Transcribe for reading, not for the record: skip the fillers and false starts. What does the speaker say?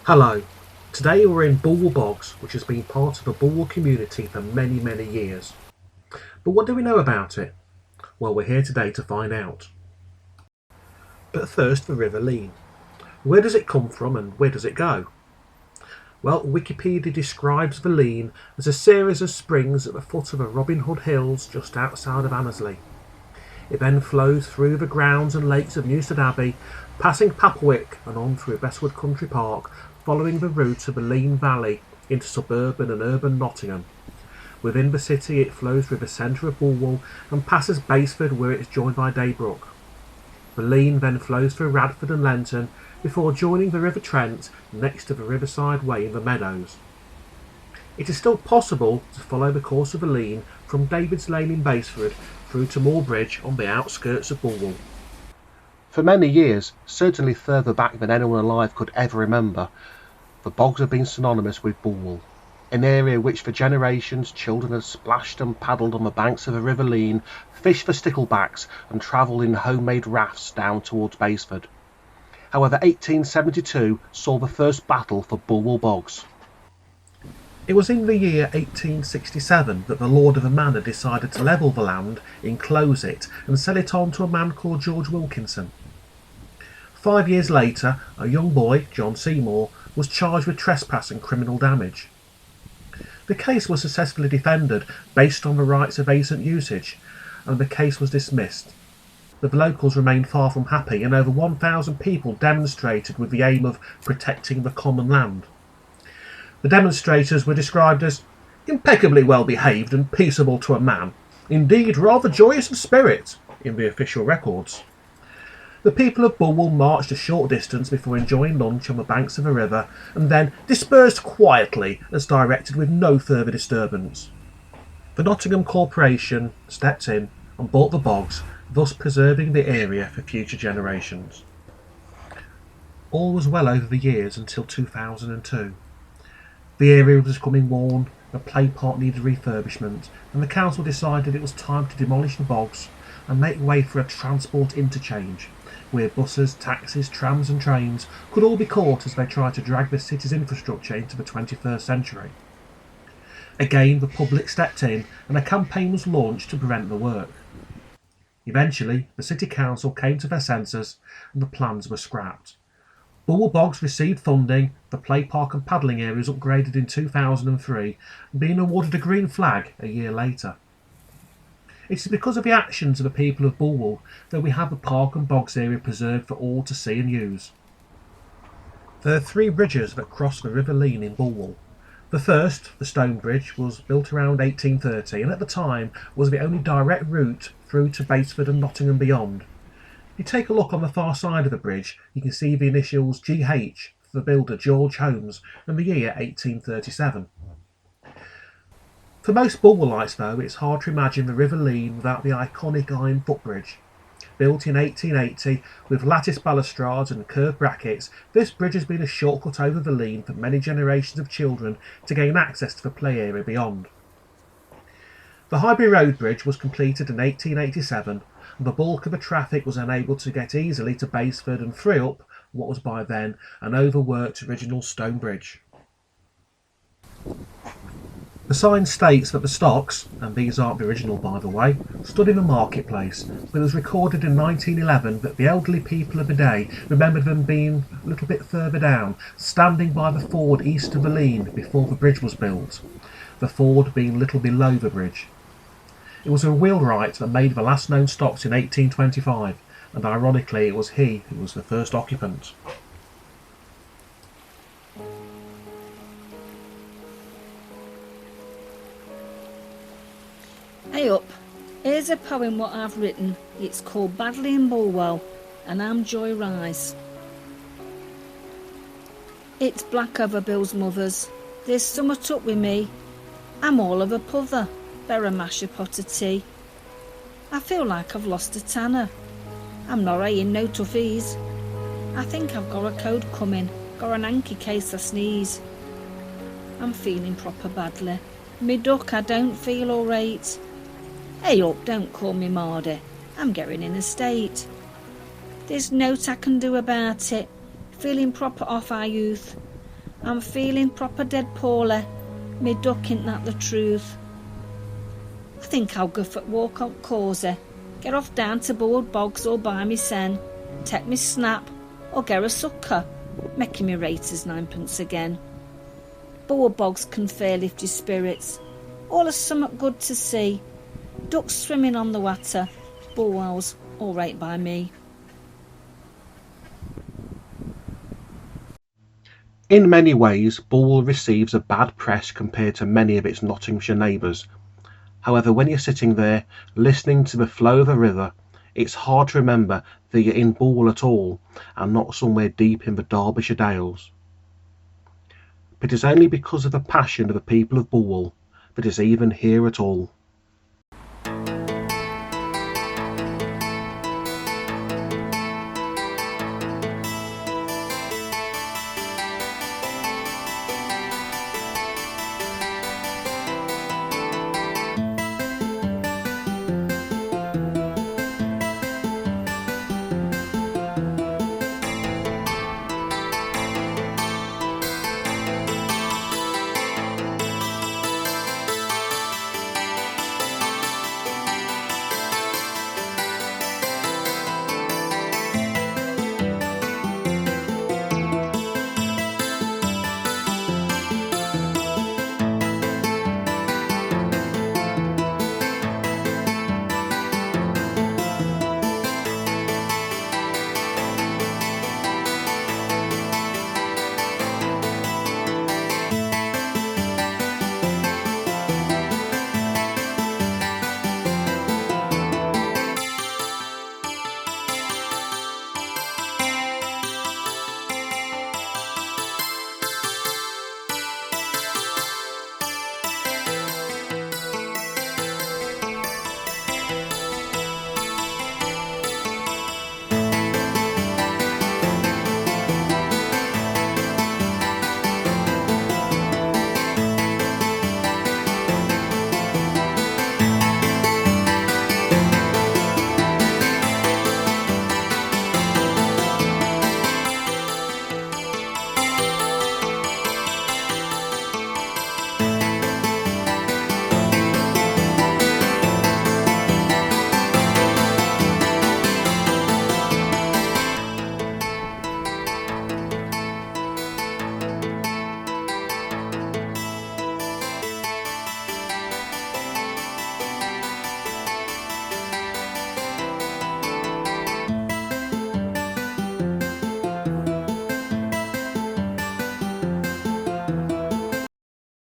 Hello, today we're in Bulwell Bogs, which has been part of the Bulwell community for many years. But what do we know about it? Well, we're here today to find out. But first, the River Lien. Where does it come from and where does it go? Well, Wikipedia describes the Lien as a series of springs at the foot of the Robin Hood Hills just outside of Annesley. It then flows through the grounds and lakes of Newstead Abbey, passing Papwick and on through Bestwood Country Park, following the route of the Lien Valley into suburban and urban Nottingham. Within the city it flows through the centre of Bulwell and passes Basford, where it is joined by Daybrook. The Lien then flows through Radford and Lenton before joining the River Trent next to the Riverside Way in the Meadows. It is still possible to follow the course of the Lien from David's Lane in Basford through to Moor Bridge on the outskirts of Bulwell. For many years, certainly further back than anyone alive could ever remember, the bogs have been synonymous with Bulwell, an area which for generations children have splashed and paddled on the banks of the River Lien, fished for sticklebacks and travelled in homemade rafts down towards Basford. However, 1872 saw the first battle for Bulwell Bogs. It was in the year 1867 that the lord of the manor decided to level the land, enclose it and sell it on to a man called George Wilkinson. 5 years later, a young boy, John Seymour, was charged with trespass and criminal damage. The case was successfully defended based on the rights of ancient usage, and the case was dismissed. But the locals remained far from happy, and over 1,000 people demonstrated with the aim of protecting the common land. The demonstrators were described as impeccably well behaved and peaceable to a man, indeed rather joyous of spirit in the official records. The people of Bulwell marched a short distance before enjoying lunch on the banks of the river and then dispersed quietly as directed with no further disturbance. The Nottingham Corporation stepped in and bought the bogs, thus preserving the area for future generations. All was well over the years until 2002. The area was becoming worn, the play park needed refurbishment, and the council decided it was time to demolish the bogs and make way for a transport interchange, where buses, taxis, trams and trains could all be caught as they tried to drag the city's infrastructure into the 21st century. Again, the public stepped in and a campaign was launched to prevent the work. Eventually, the city council came to their senses and the plans were scrapped. Bulwell Bogs received funding, the play park and paddling area was upgraded in 2003, being awarded a green flag a year later. It is because of the actions of the people of Bulwell that we have the park and bogs area preserved for all to see and use. There are 3 bridges that cross the River Lien in Bulwell. The first, the Stone Bridge, was built around 1830 and at the time was the only direct route through to Basford and Nottingham beyond. If you take a look on the far side of the bridge, you can see the initials GH for the builder George Holmes and the year 1837. For most Bulwellites though, it's hard to imagine the River Lien without the iconic Ironfoot Bridge. Built in 1880 with lattice balustrades and curved brackets, this bridge has been a shortcut over the Lien for many generations of children to gain access to the play area beyond. The Highbury Road Bridge was completed in 1887 and the bulk of the traffic was unable to get easily to Basford and free up what was by then an overworked original stone bridge. The sign states that the stocks, and these aren't the original by the way, stood in the marketplace, but it was recorded in 1911 that the elderly people of the day remembered them being a little bit further down, standing by the ford east of the Lien before the bridge was built, the ford being little below the bridge. It was a wheelwright that made the last known stocks in 1825, and ironically it was he who was the first occupant. Hey up, here's a poem what I've written. It's called Badly in Bulwell and I'm Joy Rice. It's black over Bill's mother's. There's summat up with me. I'm all of a pother, better mash a pot of tea. I feel like I've lost a tanner. I'm not aying no toughies. I think I've got a cold coming, got an hanky case I sneeze. I'm feeling proper badly. Me duck, I don't feel alright. Hey up, don't call me Mardy. I'm getting in a state. There's nought I can do about it. Feeling proper off our youth. I'm feeling proper dead poorly. Me duck ain't that the truth. I think I'll go for a walk on Causey. Get off down to Bulwell Bogs or buy me sen. Take me snap or get a sucker. Making me rate as 9pence again. Bulwell Bogs can fair lift your spirits. All is somewhat good to see. Ducks swimming on the water. Bulwell's all right by me. In many ways, Bulwell receives a bad press compared to many of its Nottinghamshire neighbours. However, when you're sitting there, listening to the flow of a river, it's hard to remember that you're in Bulwell at all, and not somewhere deep in the Derbyshire Dales. But it's only because of the passion of the people of Bulwell that it's even here at all.